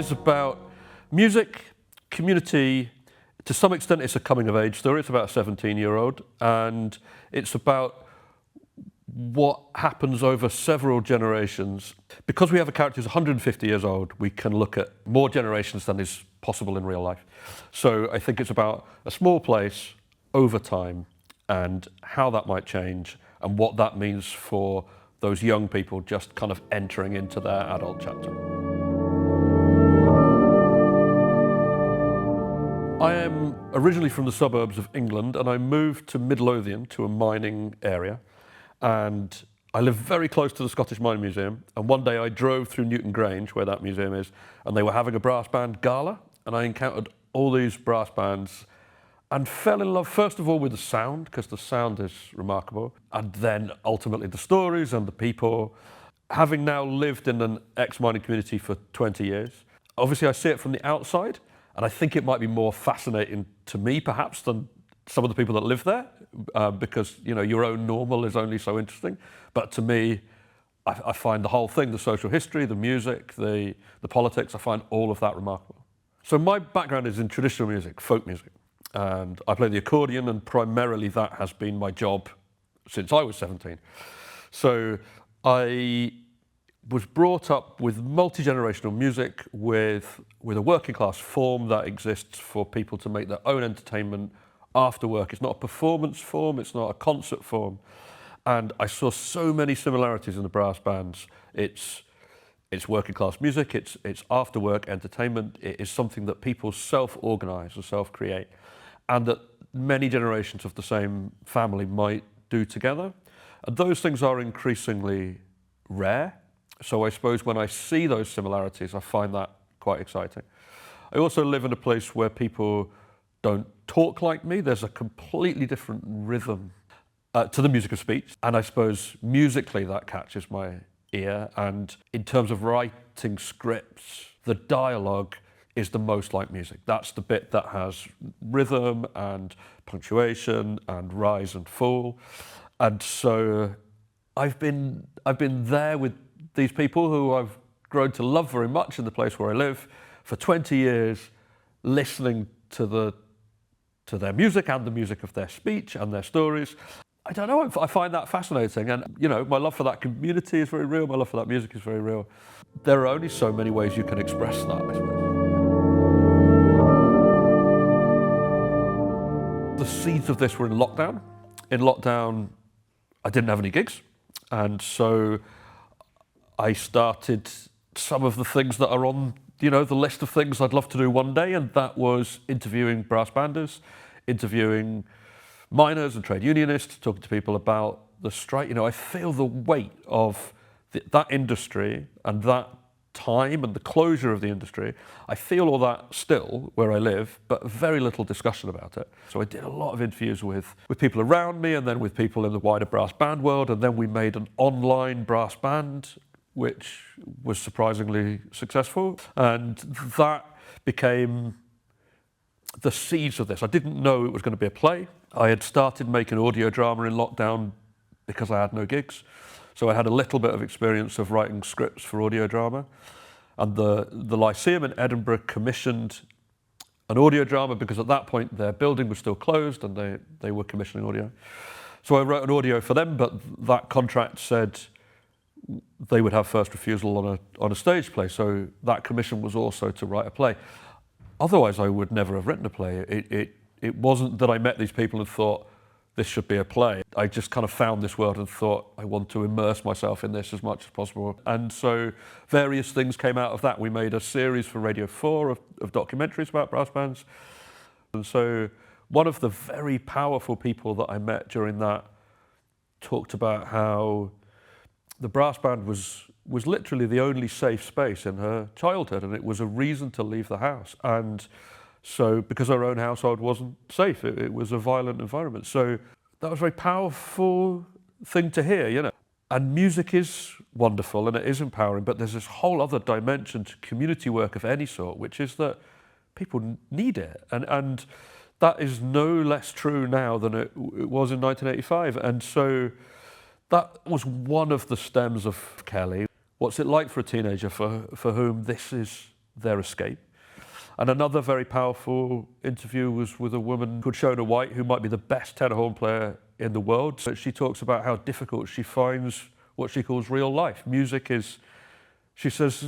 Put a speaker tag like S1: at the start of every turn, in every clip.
S1: is about music, community. To some extent, it's a coming-of-age story. It's about a 17-year-old, and it's about what happens over several generations. Because we have a character who's 150 years old, we can look at more generations than is possible in real life. So I think it's about a small place over time and how that might change and what that means for those young people just kind of entering into their adult chapter. I am originally from the suburbs of England, and I moved to Midlothian, to a mining area. And I live very close to the Scottish Mining Museum. And one day I drove through Newton Grange, where that museum is, and they were having a brass band gala. And I encountered all these brass bands and fell in love, first of all, with the sound, because the sound is remarkable. And then ultimately the stories and the people. Having now lived in an ex-mining community for 20 years, obviously I see it from the outside. And I think it might be more fascinating to me, perhaps, than some of the people that live there, because your own normal is only so interesting. But to me, I find the whole thing, the social history, the music, the politics, I find all of that remarkable. So my background is in traditional music, folk music. And I play the accordion, and primarily that has been my job since I was 17. So I was brought up with multi-generational music, with a working class form that exists for people to make their own entertainment after work. It's not a performance form, it's not a concert form. And I saw so many similarities in the brass bands. It's working class music, it's after work entertainment, it is something that people self-organize or self-create, and that many generations of the same family might do together. And those things are increasingly rare. So I suppose when I see those similarities, I find that quite exciting. I also live in a place where people don't talk like me. There's a completely different rhythm to the music of speech. And I suppose musically that catches my ear. And in terms of writing scripts, the dialogue is the most like music. That's the bit that has rhythm and punctuation and rise and fall. And so I've been there with these people who I've grown to love very much in the place where I live for 20 years, listening to their music and the music of their speech and their stories. I don't know, I find that fascinating. And, my love for that community is very real. My love for that music is very real. There are only so many ways you can express that, I suppose. The seeds of this were in lockdown. In lockdown, I didn't have any gigs. And so I started some of the things that are on, the list of things I'd love to do one day, and that was interviewing brass banders, interviewing miners and trade unionists, talking to people about the strike. I feel the weight of that industry and that time and the closure of the industry. I feel all that still where I live, but very little discussion about it. So I did a lot of interviews with people around me, and then with people in the wider brass band world, and then we made an online brass band, which was surprisingly successful. And that became the seeds of this. I didn't know it was going to be a play. I had started making audio drama in lockdown because I had no gigs. So I had a little bit of experience of writing scripts for audio drama. And the Lyceum in Edinburgh commissioned an audio drama because at that point their building was still closed and they were commissioning audio. So I wrote an audio for them, but that contract said they would have first refusal on a stage play. So that commission was also to write a play. Otherwise, I would never have written a play. It wasn't that I met these people and thought, this should be a play. I just kind of found this world and thought, I want to immerse myself in this as much as possible. And so various things came out of that. We made a series for Radio 4 of documentaries about brass bands. And so one of the very powerful people that I met during that talked about how the brass band was literally the only safe space in her childhood, and it was a reason to leave the house. And so, because our own household wasn't safe, it was a violent environment. So that was a very powerful thing to hear, And music is wonderful and it is empowering, but there's this whole other dimension to community work of any sort, which is that people need it. And that is no less true now than it was in 1985. And so that was one of the stems of Keli. What's it like for a teenager for whom this is their escape. And another very powerful interview was with a woman called Shona White, who might be the best tenor horn player in the world. So she talks about how difficult she finds what she calls real life. Music is, she says,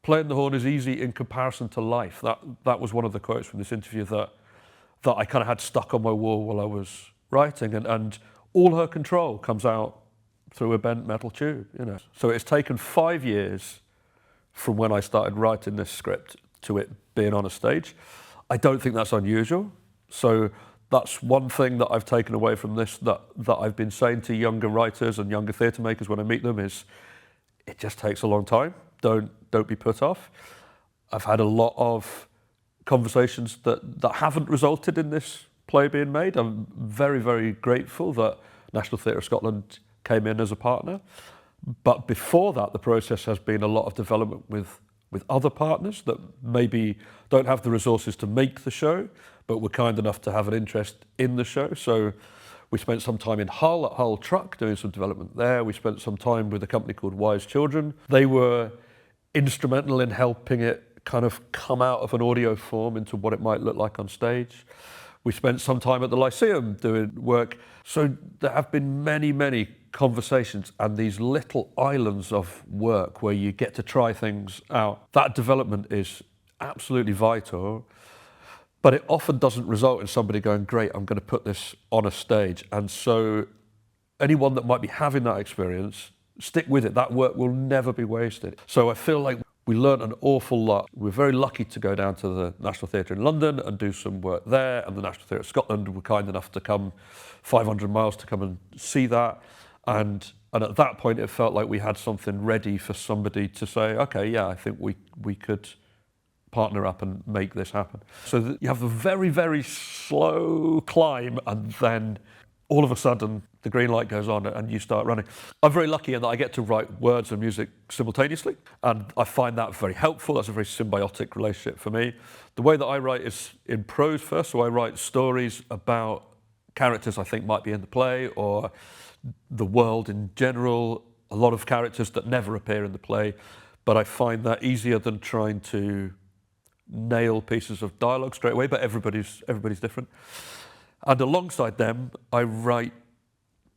S1: playing the horn is easy in comparison to life. That was one of the quotes from this interview that I kind of had stuck on my wall while I was writing. And all her control comes out through a bent metal tube, you know. So it's taken 5 years from when I started writing this script to it being on a stage. I don't think that's unusual. So that's one thing that I've taken away from this that I've been saying to younger writers and younger theatre makers when I meet them is, it just takes a long time. Don't be put off. I've had a lot of conversations that haven't resulted in this play being made. I'm very, very grateful that National Theatre of Scotland came in as a partner. But before that, the process has been a lot of development with other partners that maybe don't have the resources to make the show, but were kind enough to have an interest in the show. So we spent some time in Hull, at Hull Truck, doing some development there. We spent some time with a company called Wise Children. They were instrumental in helping it kind of come out of an audio form into what it might look like on stage. We spent some time at the Lyceum doing work. So there have been many, many conversations and these little islands of work where you get to try things out. That development is absolutely vital, but it often doesn't result in somebody going, great, I'm going to put this on a stage. And so anyone that might be having that experience, stick with it. That work will never be wasted. So I feel like we learned an awful lot. We're very lucky to go down to the National Theatre in London and do some work there, and the National Theatre of Scotland were kind enough to come 500 miles to come and see that. And at that point, it felt like we had something ready for somebody to say, okay, yeah, I think we could partner up and make this happen. So you have a very, very slow climb, and then all of a sudden, the green light goes on and you start running. I'm very lucky in that I get to write words and music simultaneously, and I find that very helpful. That's a very symbiotic relationship for me. The way that I write is in prose first, so I write stories about characters I think might be in the play or the world in general, a lot of characters that never appear in the play, but I find that easier than trying to nail pieces of dialogue straight away, but everybody's different. And alongside them, I write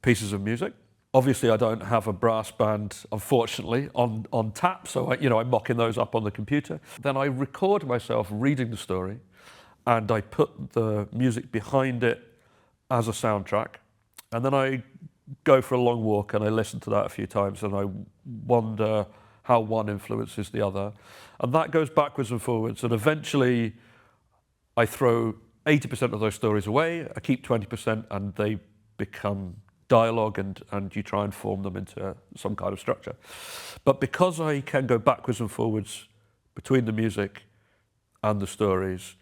S1: pieces of music. Obviously, I don't have a brass band, unfortunately, on tap, so I'm mocking those up on the computer. Then I record myself reading the story, and I put the music behind it as a soundtrack. And then I go for a long walk, and I listen to that a few times, and I wonder how one influences the other. And that goes backwards and forwards, and eventually I throw 80% of those stories away, I keep 20%, and they become dialogue, and you try and form them into some kind of structure. But because I can go backwards and forwards between the music and the stories,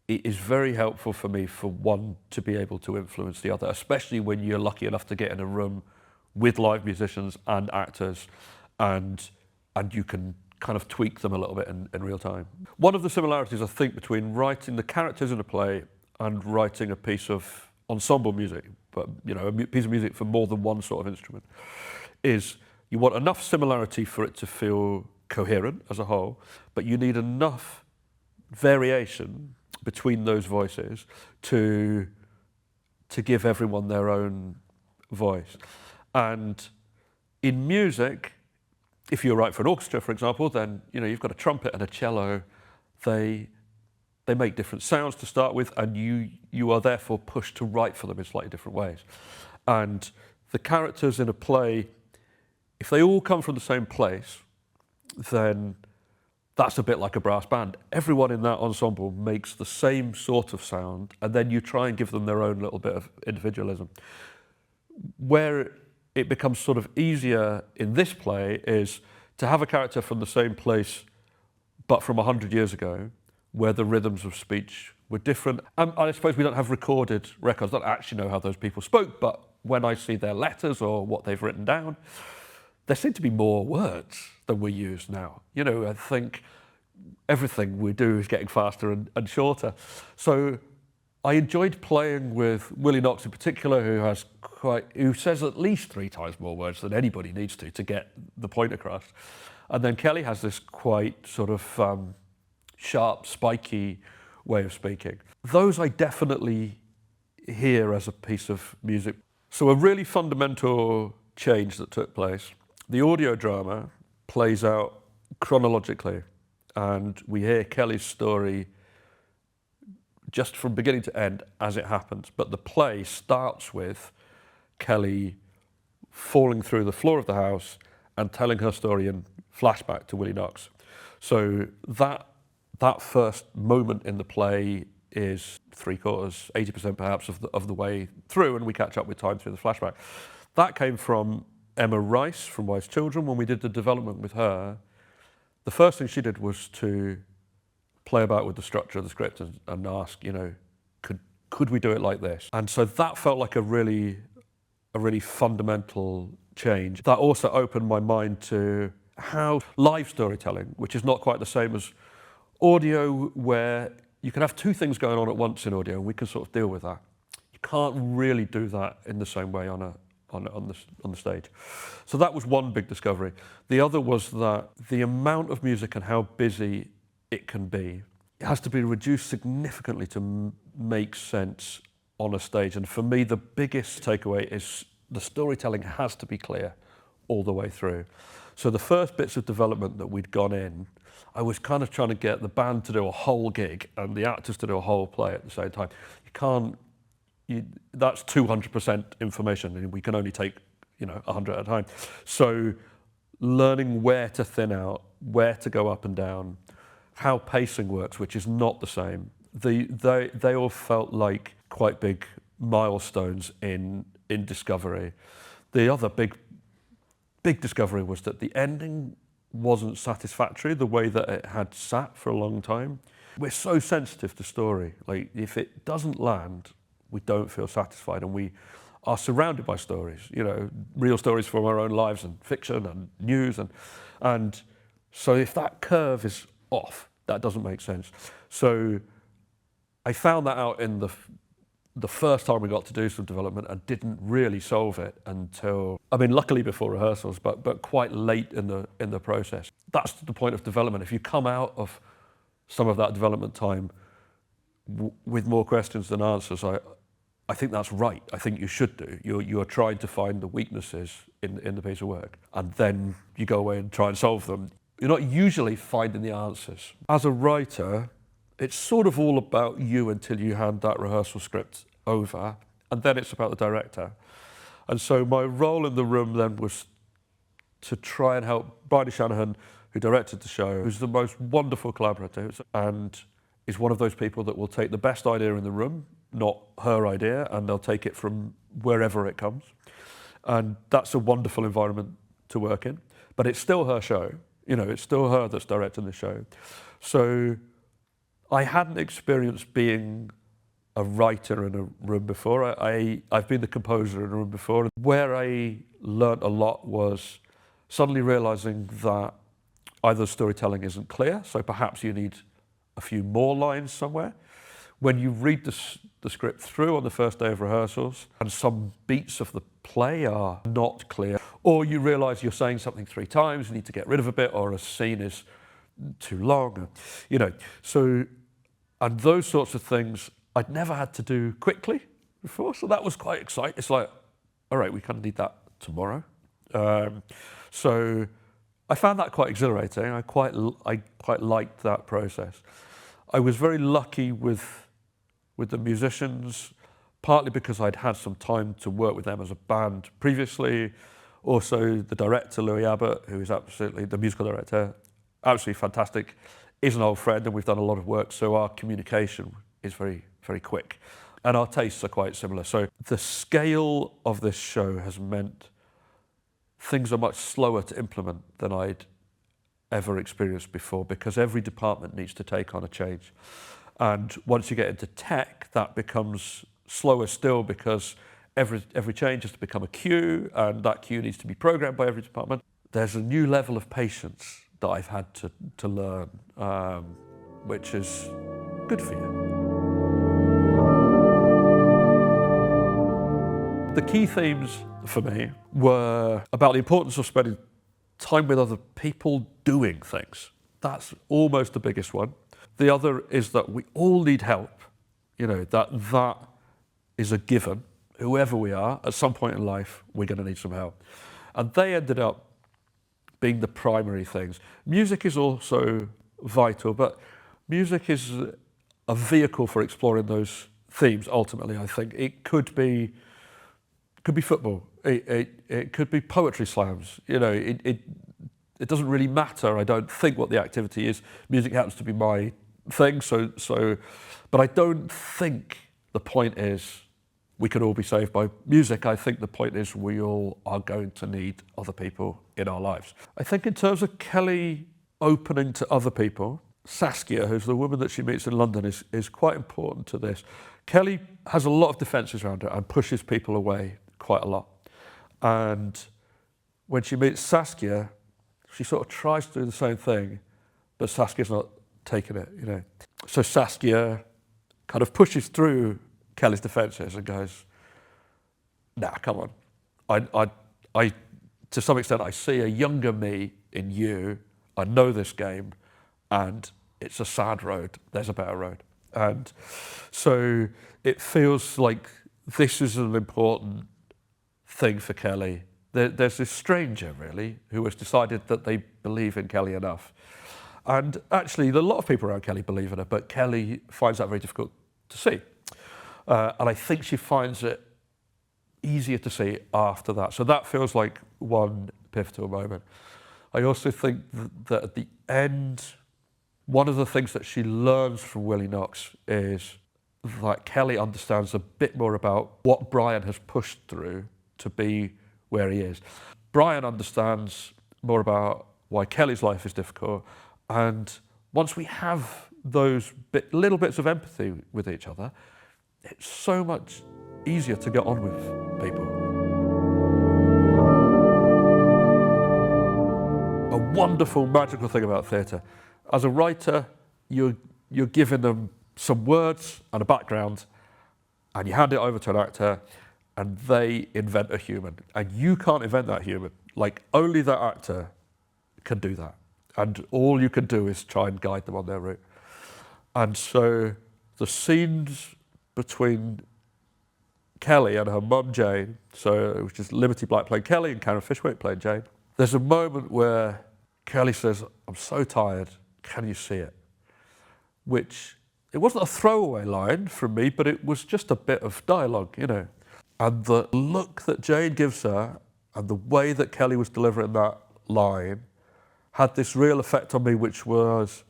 S1: it is very helpful for me for one to be able to influence the other, especially when you're lucky enough to get in a room with live musicians and actors, and you can kind of tweak them a little bit in real time. One of the similarities, I think, between writing the characters in a play and writing a piece of ensemble music, but a piece of music for more than one sort of instrument, is you want enough similarity for it to feel coherent as a whole, but you need enough variation between those voices to give everyone their own voice. And in music, if you write for an orchestra, for example, then you've got a trumpet and a cello. They make different sounds to start with, and you are therefore pushed to write for them in slightly different ways. And the characters in a play, if they all come from the same place, then that's a bit like a brass band. Everyone in that ensemble makes the same sort of sound, and then you try and give them their own little bit of individualism. Where it becomes sort of easier in this play is to have a character from the same place, but from 100 years ago, where the rhythms of speech were different. And I suppose we don't have recorded records. I don't actually know how those people spoke, but when I see their letters or what they've written down, there seem to be more words than we use now. I think everything we do is getting faster and shorter. So I enjoyed playing with Willie Knox in particular, who says at least 3 times more words than anybody needs to get the point across. And then Keli has this quite sort of sharp, spiky way of speaking. Those I definitely hear as a piece of music. So a really fundamental change that took place, the audio drama plays out chronologically, and we hear Keli's story just from beginning to end as it happens. But the play starts with Keli falling through the floor of the house and telling her story in flashback to Willie Knox. So that first moment in the play is 3/4, 80% perhaps of the way through, and we catch up with time through the flashback. That came from Emma Rice from Wise Children. When we did the development with her, the first thing she did was to play about with the structure of the script and ask, could we do it like this? And so that felt like a really fundamental change. That also opened my mind to how live storytelling, which is not quite the same as audio, where you can have two things going on at once in audio, and we can sort of deal with that. You can't really do that in the same way on the stage. So that was one big discovery. The other was that the amount of music and how busy it can be, it has to be reduced significantly to make sense on a stage. And for me, the biggest takeaway is the storytelling has to be clear all the way through. So the first bits of development that we'd gone in, I was kind of trying to get the band to do a whole gig and the actors to do a whole play at the same time. That's 200% information, and we can only take 100 at a time. So learning where to thin out, where to go up and down, how pacing works, which is not the same. They all felt like quite big milestones in discovery. The other big discovery was that the ending wasn't satisfactory the way that it had sat for a long time. We're so sensitive to story. Like, if it doesn't land, we don't feel satisfied, and we are surrounded by stories, real stories from our own lives and fiction and news, and so if that curve is off, that doesn't make sense. So I found that out in the first time we got to do some development, and didn't really solve it until, luckily before rehearsals, but quite late in the process. That's the point of development. If you come out of some of that development time with more questions than answers, I think that's right. I think you should do. You're trying to find the weaknesses in the piece of work, and then you go away and try and solve them. You're not usually finding the answers. As a writer, it's sort of all about you until you hand that rehearsal script over, and then it's about the director. And so my role in the room then was to try and help Bridie Shanahan, who directed the show, who's the most wonderful collaborator, and is one of those people that will take the best idea in the room, not her idea, and they'll take it from wherever it comes. And that's a wonderful environment to work in. But it's still her show. It's still her that's directing the show. So I hadn't experienced being a writer in a room before. I've been the composer in a room before. Where I learnt a lot was suddenly realizing that either storytelling isn't clear, so perhaps you need a few more lines somewhere. When you read the script through on the first day of rehearsals, and some beats of the play are not clear, or you realize you're saying something 3 times, you need to get rid of a bit, or a scene is too long, so, and those sorts of things I'd never had to do quickly before, so that was quite exciting. It's like, all right, we kind of need that tomorrow. So I found that quite exhilarating. I quite liked that process. I was very lucky with the musicians, partly because I'd had some time to work with them as a band previously. Also, the director, Louis Abbott, who is absolutely the musical director, absolutely fantastic, is an old friend, and we've done a lot of work, so our communication is very, very quick. And our tastes are quite similar. So the scale of this show has meant things are much slower to implement than I'd ever experienced before, because every department needs to take on a change. And once you get into tech, that becomes slower still, because every change has to become a queue, and that queue needs to be programmed by every department. There's a new level of patience that I've had to learn, which is good for you. The key themes for me were about the importance of spending time with other people doing things. That's almost the biggest one. The other is that we all need help, that is a given. Whoever we are, at some point in life, we're going to need some help. And they ended up being the primary things. Music is also vital, but music is a vehicle for exploring those themes, ultimately, I think. It could be football. It could be poetry slams. It doesn't really matter, I don't think, what the activity is. Music happens to be my thing, but I don't think the point is we could all be saved by music. I think the point is we all are going to need other people in our lives. I think in terms of Keli opening to other people, Saskia, who's the woman that she meets in London, is quite important to this. Keli has a lot of defences around her and pushes people away quite a lot. And when she meets Saskia, she sort of tries to do the same thing, but Saskia's not taking it, So Saskia kind of pushes through Keli's defences and goes, nah, come on. I to some extent, I see a younger me in you. I know this game, and it's a sad road. There's a better road. And so it feels like this is an important thing for Keli. There's this stranger, really, who has decided that they believe in Keli enough. And actually, a lot of people around Keli believe in her, but Keli finds that very difficult to see. And I think she finds it easier to see after that. So that feels like one pivotal moment. I also think that at the end, one of the things that she learns from Willie Knox is that Keli understands a bit more about what Brian has pushed through to be where he is. Brian understands more about why Keli's life is difficult, and once we have those little bits of empathy with each other, it's so much easier to get on with people. A wonderful, magical thing about theatre. As a writer, you're giving them some words and a background, and you hand it over to an actor, and they invent a human. And you can't invent that human. Like, only that actor can do that. And all you can do is try and guide them on their route. And so the scenes between Keli and her mum, Jane, which is Liberty Black playing Keli and Karen Fishwick playing Jane, there's a moment where Keli says, "I'm so tired, can you see it?" Which, it wasn't a throwaway line from me, but it was just a bit of dialogue, And the look that Jane gives her and the way that Keli was delivering that line had this real effect on me, which was,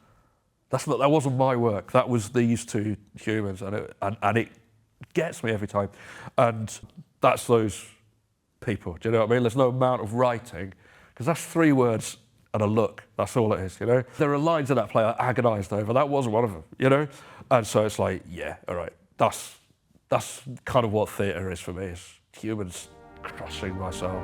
S1: that wasn't my work. That was these two humans, and it gets me every time. And that's those people. Do you know what I mean? There's no amount of writing, because that's 3 words and a look. That's all it is. There are lines in that play I agonised over. That wasn't one of them. And so it's like, yeah, all right. That's kind of what theatre is for me. It's humans crushing my soul.